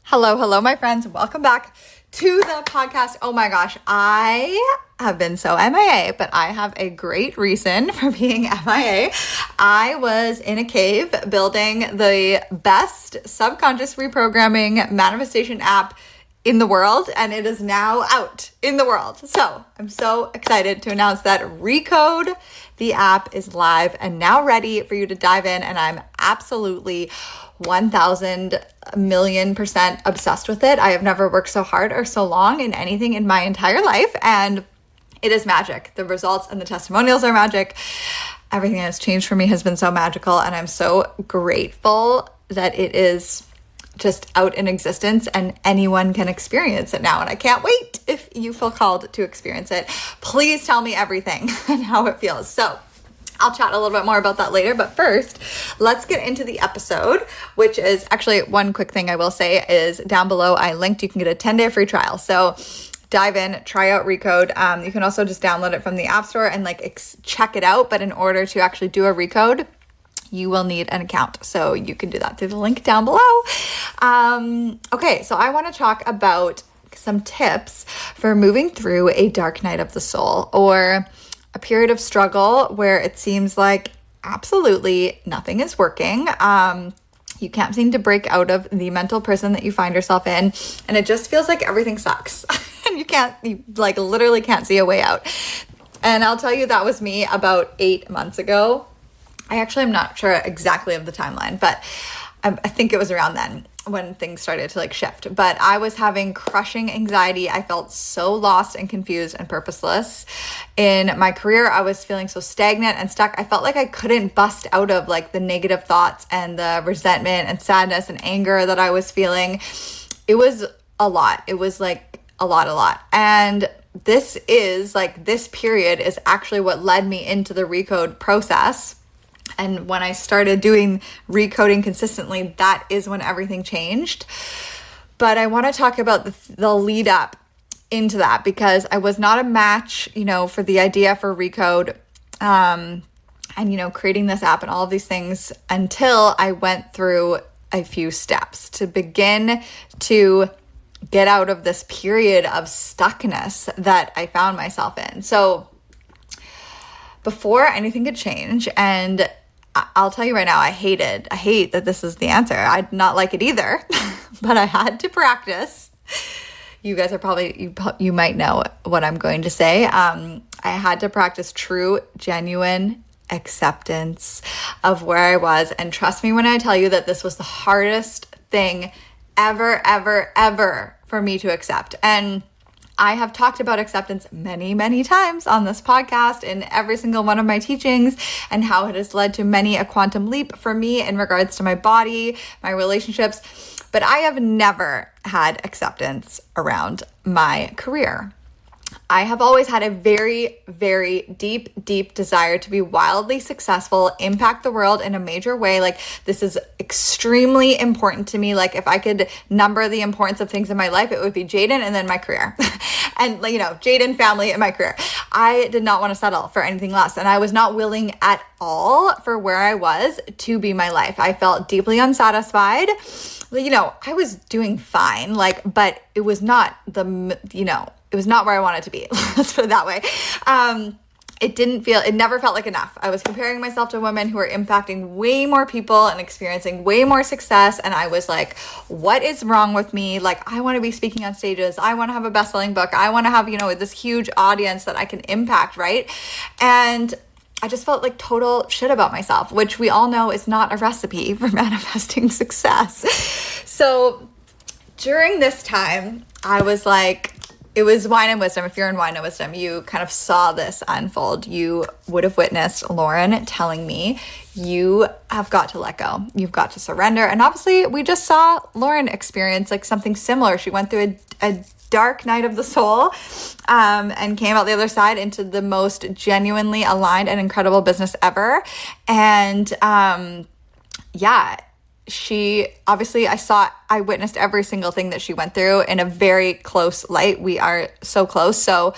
Hello, my friends. Welcome back to the podcast. Oh my gosh, I have been so MIA, but I have a great reason for being MIA. I was in a cave building the best subconscious reprogramming manifestation app in the world, and it is now out in the world. So I'm so excited to announce that Recode, the app, is live and now ready for you to dive in, and I'm absolutely 1,000,000,000% obsessed with it. I have never worked so hard or so long in anything in my entire life, and it is magic. The results and the testimonials are magic. Everything that has changed for me has been so magical, and I'm so grateful that it is just out in existence and anyone can experience it now. And I can't wait if you feel called to experience it. Please tell me everything and how it feels. So I'll chat a little bit more about that later, but first, let's get into the episode, which is actually one quick thing I will say is down below I linked, you can get a 10-day free trial. So dive in, try out Recode. You can also just download it from the App Store and check it out. But in order to actually do a Recode, you will need an account. So you can do that through the link down below. Okay, so I want to talk about some tips for moving through a dark night of the soul, or a period of struggle where it seems like absolutely nothing is working. You can't seem to break out of the mental prison that you find yourself in, and it just feels like everything sucks. And you literally can't see a way out. And I'll tell you, that was me about 8 months ago. I actually am not sure exactly of the timeline, but I think it was around then when things started to shift. But I was having crushing anxiety. I felt so lost and confused and purposeless in my career. I was feeling so stagnant and stuck. I felt like I couldn't bust out of the negative thoughts and the resentment and sadness and anger that I was feeling. It was a lot. It was a lot. And this period is actually what led me into the Recode process. And when I started doing recoding consistently, that is when everything changed. But I want to talk about the lead up into that, because I was not a match, for the idea for Recode, and, creating this app and all of these things until I went through a few steps to begin to get out of this period of stuckness that I found myself in. So before anything could change, and I'll tell you right now, I hate that this is the answer. I did not like it either, but I had to practice. You guys are probably, you might know what I'm going to say. I had to practice true, genuine acceptance of where I was. And trust me when I tell you that this was the hardest thing ever for me to accept. And I have talked about acceptance many times on this podcast in every single one of my teachings, and how it has led to many a quantum leap for me in regards to my body, my relationships. But I have never had acceptance around my career. I have always had a very deep desire to be wildly successful, impact the world in a major way. This is extremely important to me. If I could number the importance of things in my life, it would be Jaden and then my career. And Jaden, family, and my career. I did not want to settle for anything less. And I was not willing at all for where I was to be my life. I felt deeply unsatisfied. I was doing fine, but it was not it was not where I wanted to be. Let's put it that way. It never felt like enough. I was comparing myself to women who are impacting way more people and experiencing way more success. And I was like, what is wrong with me? I want to be speaking on stages. I want to have a best-selling book. I want to have, this huge audience that I can impact, right? And I just felt like total shit about myself, which we all know is not a recipe for manifesting success. So during this time, I was it was Wine and Wisdom. If you're in Wine and Wisdom, you kind of saw this unfold. You would have witnessed Lauren telling me, you have got to let go. You've got to surrender. And obviously we just saw Lauren experience something similar. She went through a dark night of the soul, and came out the other side into the most genuinely aligned and incredible business ever. And she obviously, I witnessed every single thing that she went through in a very close light. We are so close. So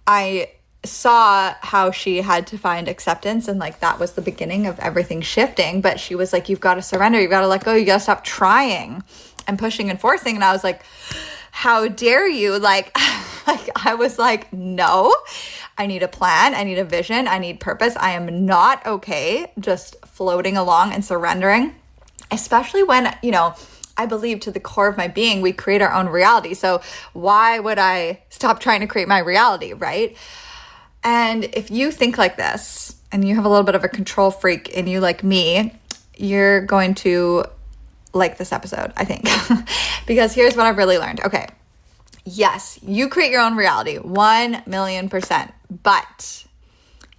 I saw how she had to find acceptance, and that was the beginning of everything shifting. But she was like, you've got to surrender, you've got to let go, you got to stop trying. and pushing and forcing. And I was like, how dare you? Like I was like, no, I need a plan. I need a vision. I need purpose. I am not okay just floating along and surrendering, especially when, I believe to the core of my being, we create our own reality. So why would I stop trying to create my reality, right? And if you think like this and you have a little bit of a control freak in you like me, you're going to like this episode, I think. Because here's what I've really learned. Okay, yes, you create your own reality, 1,000,000%, but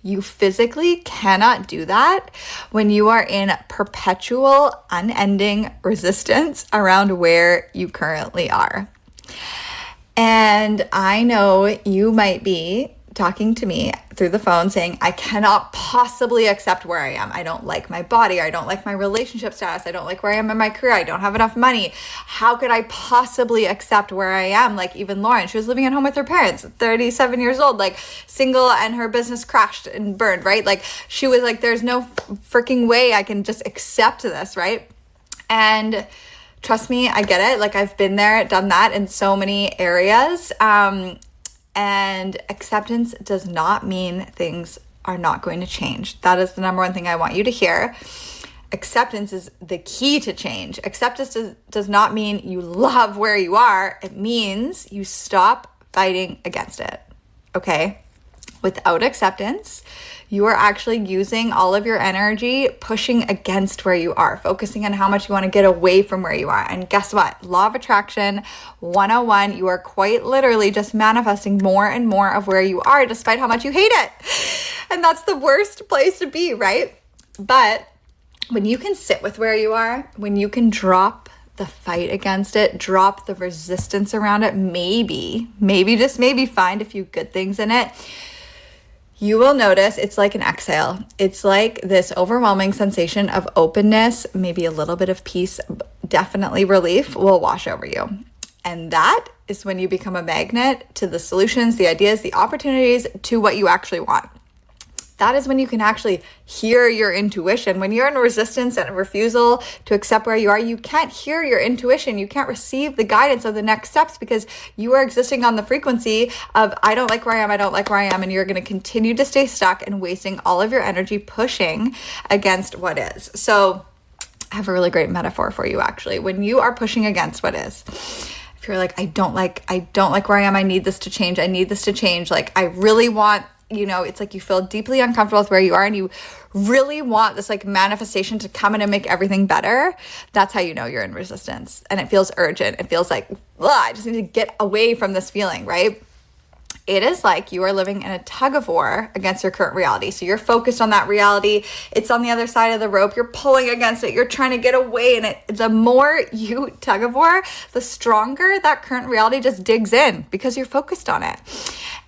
you physically cannot do that when you are in perpetual, unending resistance around where you currently are. And I know you might be talking to me through the phone saying, I cannot possibly accept where I am. I don't like my body. I don't like my relationship status. I don't like where I am in my career. I don't have enough money. How could I possibly accept where I am? Like even Lauren, she was living at home with her parents, 37 years old, like single, and her business crashed and burned, right? Like she was like, there's no freaking way I can just accept this, right? And trust me, I get it. Like I've been there, done that in so many areas. And acceptance does not mean things are not going to change. That is the number one thing I want you to hear. Acceptance is the key to change. Acceptance does not mean you love where you are. It means you stop fighting against it, okay? Without acceptance, you are actually using all of your energy pushing against where you are, focusing on how much you want to get away from where you are. And guess what? Law of Attraction 101, you are quite literally just manifesting more and more of where you are despite how much you hate it. And that's the worst place to be, right? But when you can sit with where you are, when you can drop the fight against it, drop the resistance around it, maybe just maybe find a few good things in it, you will notice it's like an exhale. It's like this overwhelming sensation of openness, maybe a little bit of peace, definitely relief will wash over you. And that is when you become a magnet to the solutions, the ideas, the opportunities, to what you actually want. That is when you can actually hear your intuition. When you're in resistance and refusal to accept where you are, you can't hear your intuition. You can't receive the guidance of the next steps because you are existing on the frequency of, I don't like where I am, I don't like where I am. And you're going to continue to stay stuck and wasting all of your energy pushing against what is. So I have a really great metaphor for you, actually. When you are pushing against what is, if you're like, I don't like where I am, I need this to change, like I really want, it's like you feel deeply uncomfortable with where you are and you really want this like manifestation to come in and make everything better. That's how you know you're in resistance. And it feels urgent. It feels like, I just need to get away from this feeling, right? It is like you are living in a tug of war against your current reality. So you're focused on that reality. It's on the other side of the rope. You're pulling against it. You're trying to get away. And the more you tug of war, the stronger that current reality just digs in because you're focused on it.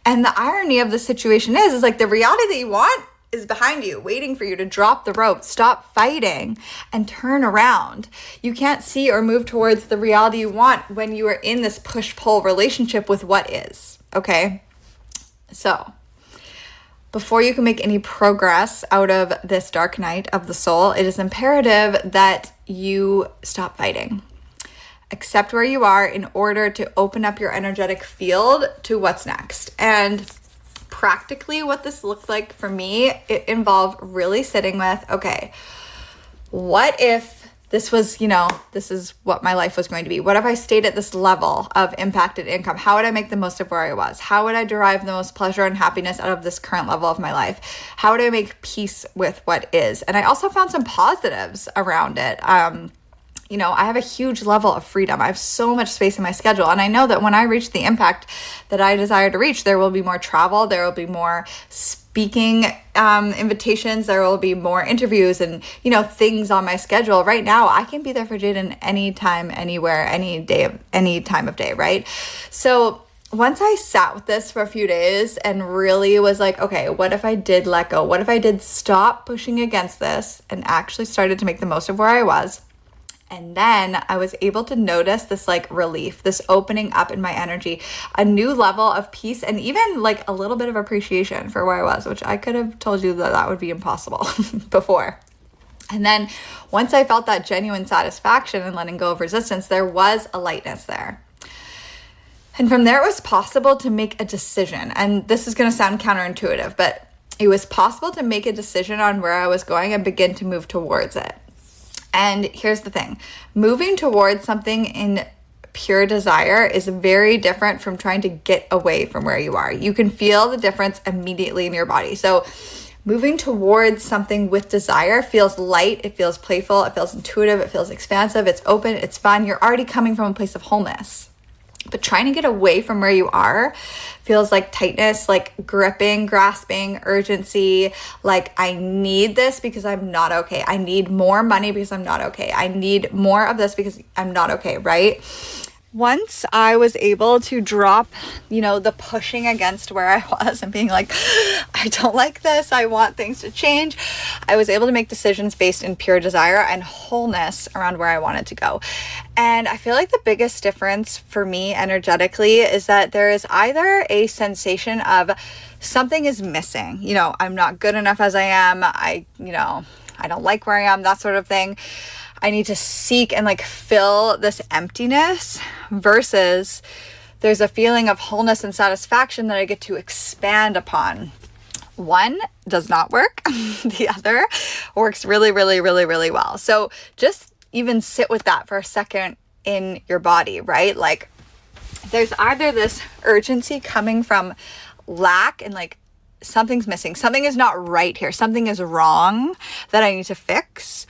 And the irony of the situation is like the reality that you want is behind you, waiting for you to drop the rope, stop fighting, and turn around. You can't see or move towards the reality you want when you are in this push-pull relationship with what is, okay? So, before you can make any progress out of this dark night of the soul, it is imperative that you stop fighting. Accept where you are in order to open up your energetic field to what's next. And practically what this looked like for me, it involved really sitting with, okay, what if this was, this is what my life was going to be? What if I stayed at this level of impacted income? How would I make the most of where I was? How would I derive the most pleasure and happiness out of this current level of my life? How would I make peace with what is? And I also found some positives around it. I have a huge level of freedom. I have so much space in my schedule. And I know that when I reach the impact that I desire to reach, there will be more travel, there will be more speaking invitations, there will be more interviews and, things on my schedule. Right now, I can be there for Jaden anytime, anywhere, any time of day, right? So once I sat with this for a few days and really was like, okay, what if I did let go? What if I did stop pushing against this and actually started to make the most of where I was? And then I was able to notice this like relief, this opening up in my energy, a new level of peace, and even like a little bit of appreciation for where I was, which I could have told you that would be impossible before. And then once I felt that genuine satisfaction and letting go of resistance, there was a lightness there. And from there, it was possible to make a decision. And this is going to sound counterintuitive, but it was possible to make a decision on where I was going and begin to move towards it. And here's the thing, moving towards something in pure desire is very different from trying to get away from where you are. You can feel the difference immediately in your body. So moving towards something with desire feels light, it feels playful, it feels intuitive, it feels expansive, it's open, it's fun. You're already coming from a place of wholeness. But trying to get away from where you are feels like tightness, like gripping, grasping, urgency, like I need this because I'm not okay. I need more money because I'm not okay. I need more of this because I'm not okay, right? Once I was able to drop, the pushing against where I was and being like, I don't like this, I want things to change, I was able to make decisions based in pure desire and wholeness around where I wanted to go. And I feel like the biggest difference for me energetically is that there is either a sensation of something is missing, I'm not good enough as I am, I don't like where I am, that sort of thing. I need to seek and fill this emptiness, versus there's a feeling of wholeness and satisfaction that I get to expand upon. One does not work. The other works really, really, really, really well. So just even sit with that for a second in your body, right? There's either this urgency coming from lack and something's missing, something is not right here, something is wrong that I need to fix.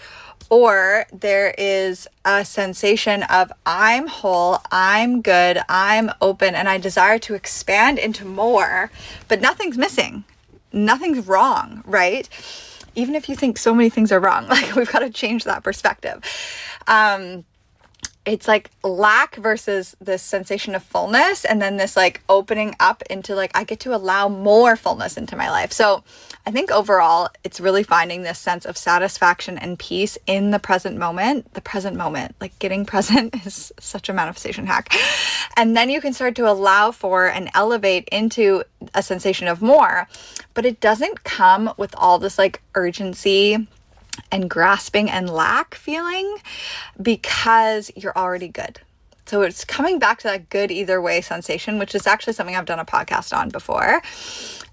Or there is a sensation of I'm whole, I'm good, I'm open, and I desire to expand into more, but nothing's missing. Nothing's wrong, right? Even if you think so many things are wrong, we've got to change that perspective. It's lack versus this sensation of fullness, and then this opening up into I get to allow more fullness into my life. So I think overall it's really finding this sense of satisfaction and peace in the present moment. Getting present is such a manifestation hack. And then you can start to allow for and elevate into a sensation of more, but it doesn't come with all this urgency and grasping and lack feeling, because you're already good. So it's coming back to that good either way sensation, which is actually something I've done a podcast on before.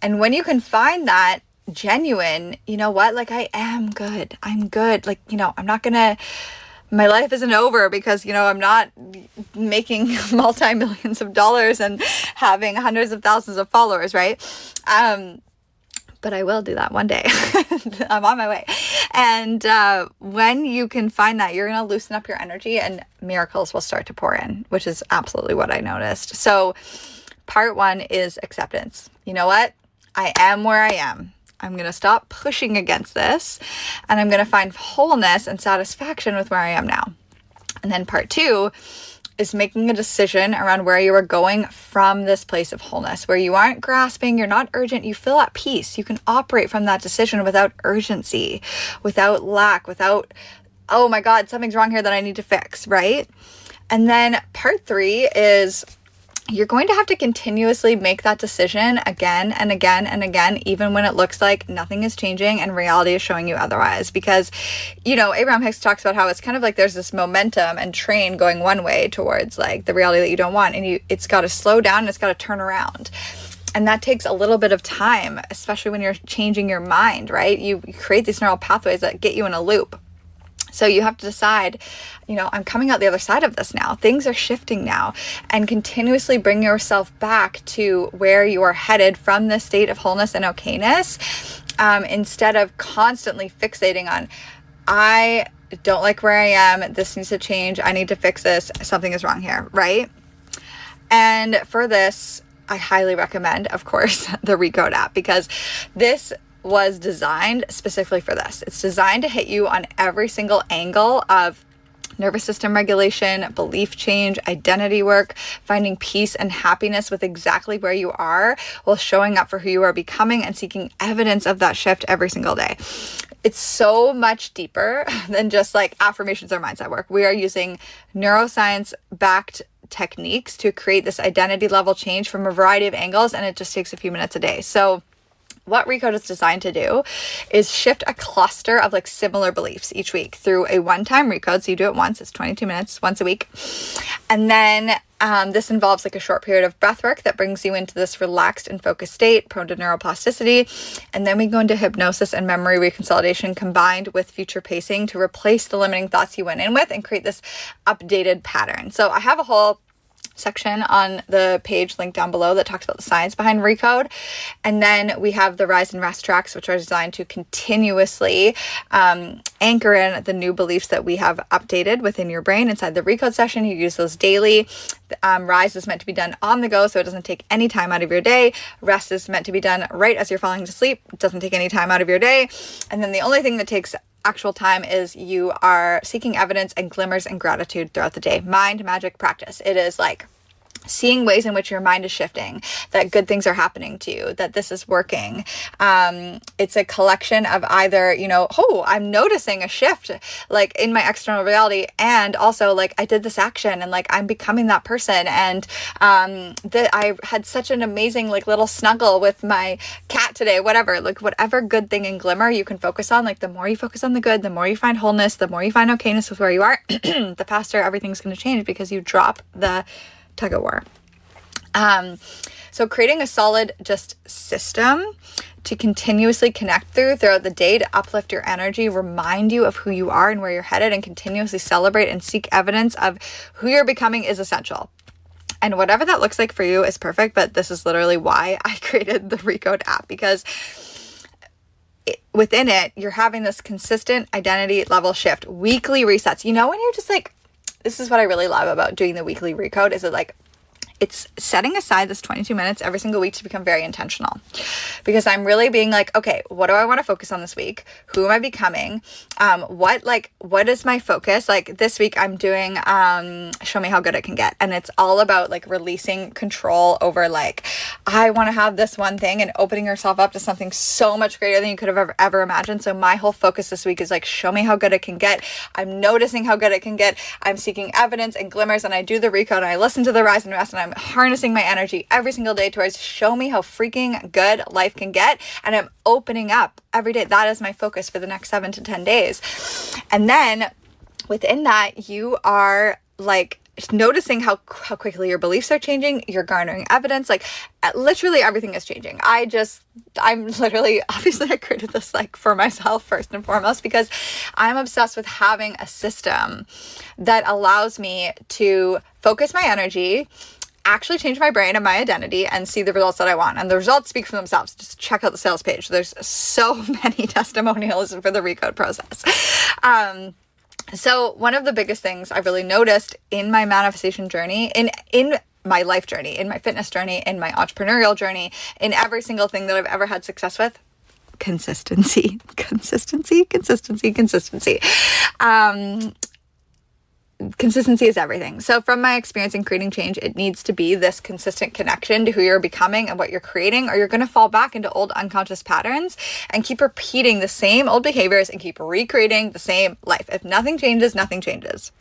And when you can find that genuine, I am good. I'm good. I'm not gonna, my life isn't over because, I'm not making multi-millions of dollars and having hundreds of thousands of followers, right? But I will do that one day. I'm on my way. And when you can find that, you're going to loosen up your energy and miracles will start to pour in, which is absolutely what I noticed. So part one is acceptance. You know what? I am where I am. I'm going to stop pushing against this, and I'm going to find wholeness and satisfaction with where I am now. And then part two is making a decision around where you are going from this place of wholeness, where you aren't grasping, you're not urgent, you feel at peace. You can operate from that decision without urgency, without lack, without, oh my God, something's wrong here that I need to fix, right? And then part three is you're going to have to continuously make that decision again and again and again, even when it looks like nothing is changing and reality is showing you otherwise. Because, Abraham Hicks talks about how it's kind of there's this momentum and train going one way towards the reality that you don't want. And it's got to slow down and it's got to turn around. And that takes a little bit of time, especially when you're changing your mind, right? You create these neural pathways that get you in a loop. So you have to decide, I'm coming out the other side of this now. Things are shifting now, and continuously bring yourself back to where you are headed from this state of wholeness and okayness, instead of constantly fixating on, I don't like where I am. This needs to change. I need to fix this. Something is wrong here, right? And for this, I highly recommend, of course, the RECODE app, because this was designed specifically for this. It's designed to hit you on every single angle of nervous system regulation, belief change, identity work, finding peace and happiness with exactly where you are, while showing up for who you are becoming and seeking evidence of that shift every single day. It's so much deeper than just affirmations or mindset work. We are using neuroscience-backed techniques to create this identity level change from a variety of angles, and it just takes a few minutes a day. So What RECODE is designed to do is shift a cluster of like similar beliefs each week through a one-time RECODE. So you do it once, it's 22 minutes, once a week. And then this involves like a short period of breath work that brings you into this relaxed and focused state, prone to neuroplasticity. And then we go into hypnosis and memory reconsolidation combined with future pacing to replace the limiting thoughts you went in with and create this updated pattern. So I have a whole section on the page linked down below that talks about the science behind RECODE. And then we have the rise and rest tracks, which are designed to continuously anchor in the new beliefs that we have updated within your brain. Inside the RECODE session, you use those daily. Rise is meant to be done on the go, so it doesn't take any time out of your day. Rest is meant to be done right as you're falling to sleep. It doesn't take any time out of your day. And then the only thing that takes actual time is you are seeking evidence and glimmers and gratitude throughout the day. Mind magic practice. It is like seeing ways in which your mind is shifting, that good things are happening to you, that this is working. It's a collection of either, I'm noticing a shift like in my external reality, and also like I did this action and like I'm becoming that person, and that I had such an amazing like little snuggle with my cat today, whatever good thing and glimmer you can focus on. Like the more you focus on the good, the more you find wholeness, the more you find okayness with where you are, the faster everything's going to change because you drop the tug of war. So creating a solid just system to continuously connect throughout the day to uplift your energy, remind you of who you are and where you're headed, and continuously celebrate and seek evidence of who you're becoming is essential. And whatever that looks like for you is perfect, but this is literally why I created the RECODE app, because within it, you're having this consistent identity level shift, weekly resets. When you're just like, this is what I really love about doing the weekly RECODE, is it's setting aside this 22 minutes every single week to become very intentional, because I'm really being like, okay, what do I want to focus on this week? Who am I becoming? What is my focus? Like this week I'm doing, show me how good it can get. And it's all about like releasing control over like, I want to have this one thing, and opening yourself up to something so much greater than you could have ever imagined. So my whole focus this week is like, show me how good it can get. I'm noticing how good it can get. I'm seeking evidence and glimmers, and I do the RECODE and I listen to the rise and rest, and I'm harnessing my energy every single day towards show me how freaking good life can get. And I'm opening up every day. That is my focus for the next 7 to 10 days. And then within that, you are like noticing how quickly your beliefs are changing. You're garnering evidence. Like literally everything is changing. Obviously I created this like for myself first and foremost, because I'm obsessed with having a system that allows me to focus my energy, actually change my brain and my identity, and see the results that I want. And the results speak for themselves. Just check out the sales page. There's so many testimonials for the RECODE process. So one of the biggest things I've really noticed in my manifestation journey, in my life journey, in my fitness journey, in my entrepreneurial journey, in every single thing that I've ever had success with, consistency. Consistency is everything. So from my experience in creating change, it needs to be this consistent connection to who you're becoming and what you're creating, or you're going to fall back into old unconscious patterns and keep repeating the same old behaviors and keep recreating the same life. If nothing changes, nothing changes.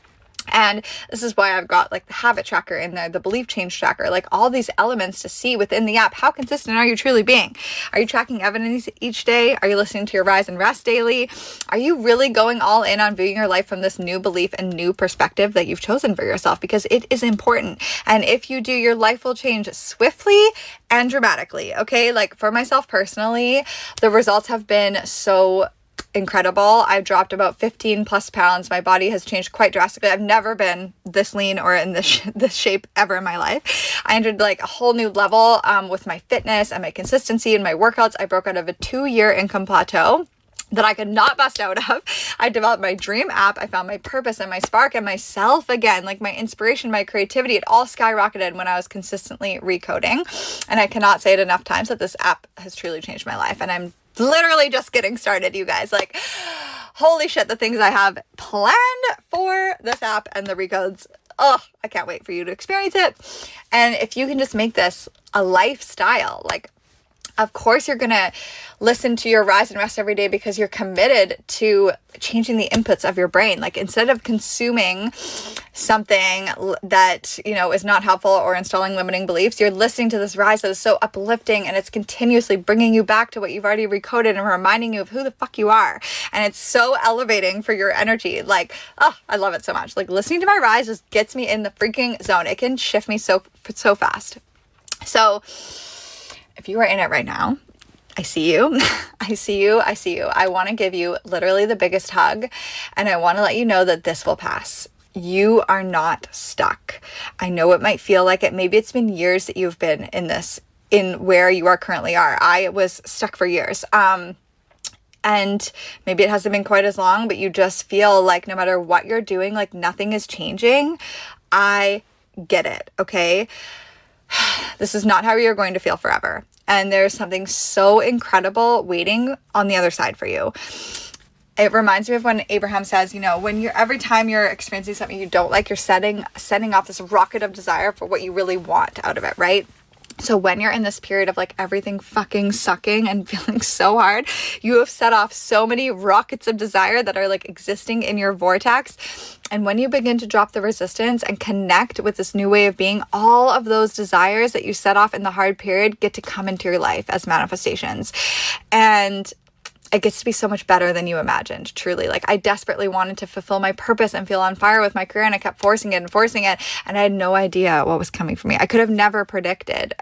And this is why I've got like the habit tracker in there, the belief change tracker, like all these elements to see within the app. How consistent are you truly being? Are you tracking evidence each day? Are you listening to your rise and rest daily? Are you really going all in on viewing your life from this new belief and new perspective that you've chosen for yourself? Because it is important. And if you do, your life will change swiftly and dramatically. Okay. Like for myself personally, the results have been so incredible. I've dropped about 15 plus pounds. My body has changed quite drastically. I've never been this lean or in this shape ever in my life. I entered like a whole new level with my fitness and my consistency and my workouts. I broke out of a 2-year income plateau that I could not bust out of. I developed my dream app. I found my purpose and my spark and myself again, like my inspiration, my creativity. It all skyrocketed when I was consistently recoding. And I cannot say it enough times that this app has truly changed my life. And I'm literally just getting started, you guys. Like, holy shit, the things I have planned for this app and the recodes. Oh, I can't wait for you to experience it. And if you can just make this a lifestyle, like Of course, you're going to listen to your rise and rest every day because you're committed to changing the inputs of your brain. Like, instead of consuming something that, is not helpful or installing limiting beliefs, you're listening to this rise that is so uplifting, and it's continuously bringing you back to what you've already recoded and reminding you of who the fuck you are. And it's so elevating for your energy. Like, oh, I love it so much. Like, listening to my rise just gets me in the freaking zone. It can shift me so fast. So if you are in it right now, I see you. I see you. I see you. I want to give you literally the biggest hug, and I want to let you know that this will pass. You are not stuck. I know it might feel like it. Maybe it's been years that you've been in where you are currently are. I was stuck for years. And maybe it hasn't been quite as long, but you just feel like no matter what you're doing, like nothing is changing. I get it. Okay. This is not how you're going to feel forever. And there's something so incredible waiting on the other side for you. It reminds me of when Abraham says, every time you're experiencing something you don't like, you're sending off this rocket of desire for what you really want out of it, right? So when you're in this period of like everything fucking sucking and feeling so hard, you have set off so many rockets of desire that are like existing in your vortex. And when you begin to drop the resistance and connect with this new way of being, all of those desires that you set off in the hard period get to come into your life as manifestations. And it gets to be so much better than you imagined, truly. Like, I desperately wanted to fulfill my purpose and feel on fire with my career, and I kept forcing it, and I had no idea what was coming for me. I could have never predicted,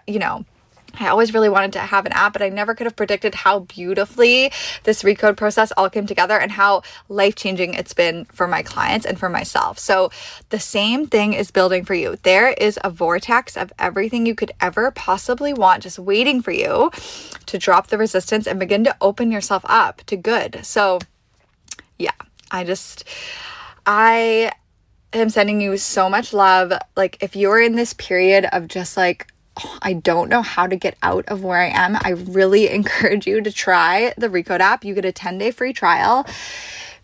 I always really wanted to have an app, but I never could have predicted how beautifully this recode process all came together and how life-changing it's been for my clients and for myself. So the same thing is building for you. There is a vortex of everything you could ever possibly want just waiting for you to drop the resistance and begin to open yourself up to good. So yeah, I am sending you so much love. Like, if you're in this period of just like, I don't know how to get out of where I am, I really encourage you to try the Recode app. You get a 10-day free trial.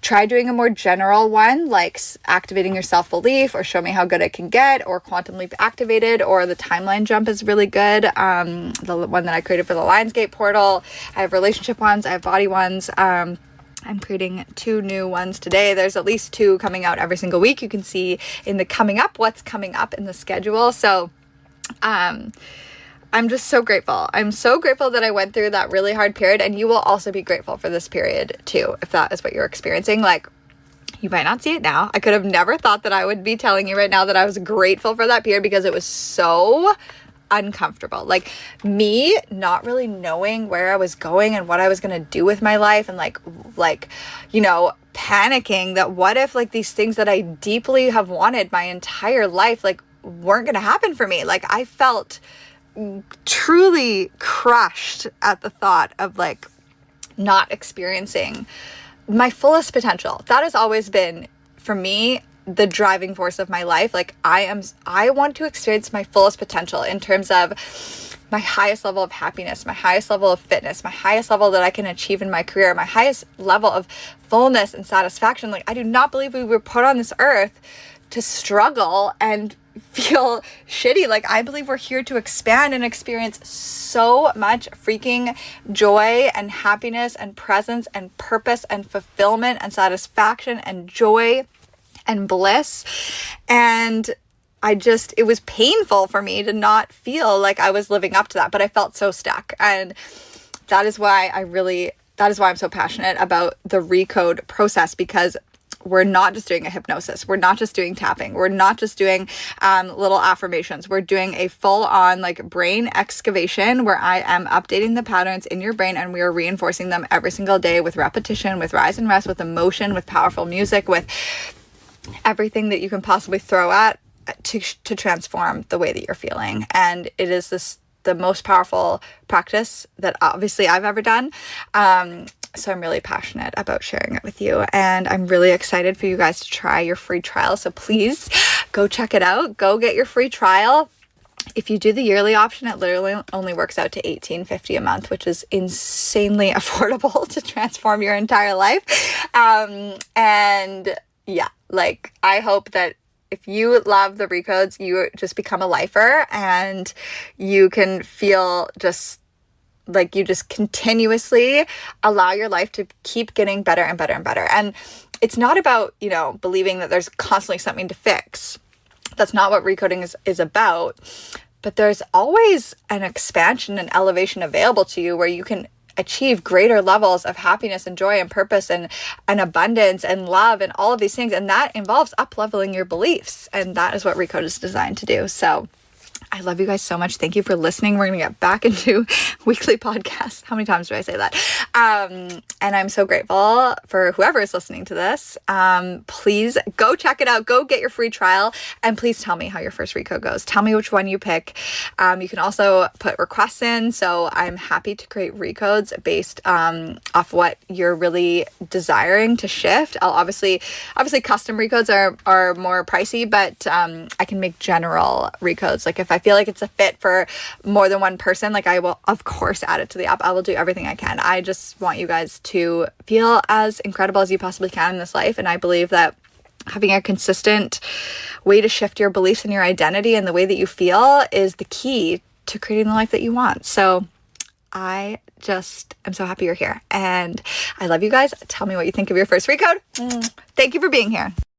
Try doing a more general one, like activating your self-belief, or show me how good it can get, or quantum leap activated, or the timeline jump is really good. The one that I created for the Lionsgate portal. I have relationship ones. I have body ones. I'm creating 2 new ones today. There's at least 2 coming out every single week. You can see in the coming up what's coming up in the schedule. So I'm just so grateful. I'm so grateful that I went through that really hard period, and you will also be grateful for this period too, if that is what you're experiencing. Like, you might not see it now. I could have never thought that I would be telling you right now that I was grateful for that period, because it was so uncomfortable. Like, me not really knowing where I was going and what I was going to do with my life, and like, panicking that what if like these things that I deeply have wanted my entire life, like, weren't going to happen for me. Like, I felt truly crushed at the thought of like not experiencing my fullest potential. That has always been, for me, the driving force of my life. Like, I want to experience my fullest potential in terms of my highest level of happiness, my highest level of fitness, my highest level that I can achieve in my career, my highest level of fullness and satisfaction. Like, I do not believe we were put on this earth to struggle and feel shitty. Like, I believe we're here to expand and experience so much freaking joy and happiness and presence and purpose and fulfillment and satisfaction and joy and bliss. And it was painful for me to not feel like I was living up to that, but I felt so stuck. And that is why I'm so passionate about the Recode process, because we're not just doing a hypnosis. We're not just doing tapping. We're not just doing little affirmations. We're doing a full-on like brain excavation where I am updating the patterns in your brain, and we are reinforcing them every single day with repetition, with rise and rest, with emotion, with powerful music, with everything that you can possibly throw at to transform the way that you're feeling. And it is the most powerful practice that obviously I've ever done. So I'm really passionate about sharing it with you, and I'm really excited for you guys to try your free trial. So please go check it out. Go get your free trial. If you do the yearly option, it literally only works out to $18.50 a month, which is insanely affordable to transform your entire life. And yeah, like, I hope that if you love the Recodes, you just become a lifer, and you can feel just like you just continuously allow your life to keep getting better and better and better. And it's not about, you know, believing that there's constantly something to fix. That's not what recoding is about. But there's always an expansion and elevation available to you where you can achieve greater levels of happiness and joy and purpose and abundance and love and all of these things. And that involves up-leveling your beliefs. And that is what Recode is designed to do. So I love you guys so much. Thank you for listening. We're going to get back into weekly podcasts. How many times do I say that? And I'm so grateful for whoever is listening to this. Please go check it out. Go get your free trial. And please tell me how your first Recode goes. Tell me which one you pick. You can also put requests in. So I'm happy to create Recodes based off what you're really desiring to shift. I'll obviously custom Recodes are more pricey, but I can make general Recodes. Like if I feel like it's a fit for more than one person, like I will of course add it to the app. I will do everything I can. I just want you guys to feel as incredible as you possibly can in this life. And I believe that having a consistent way to shift your beliefs and your identity and the way that you feel is the key to creating the life that you want. So I just am so happy you're here, and I love you guys. Tell me what you think of your first Recode. Thank you for being here.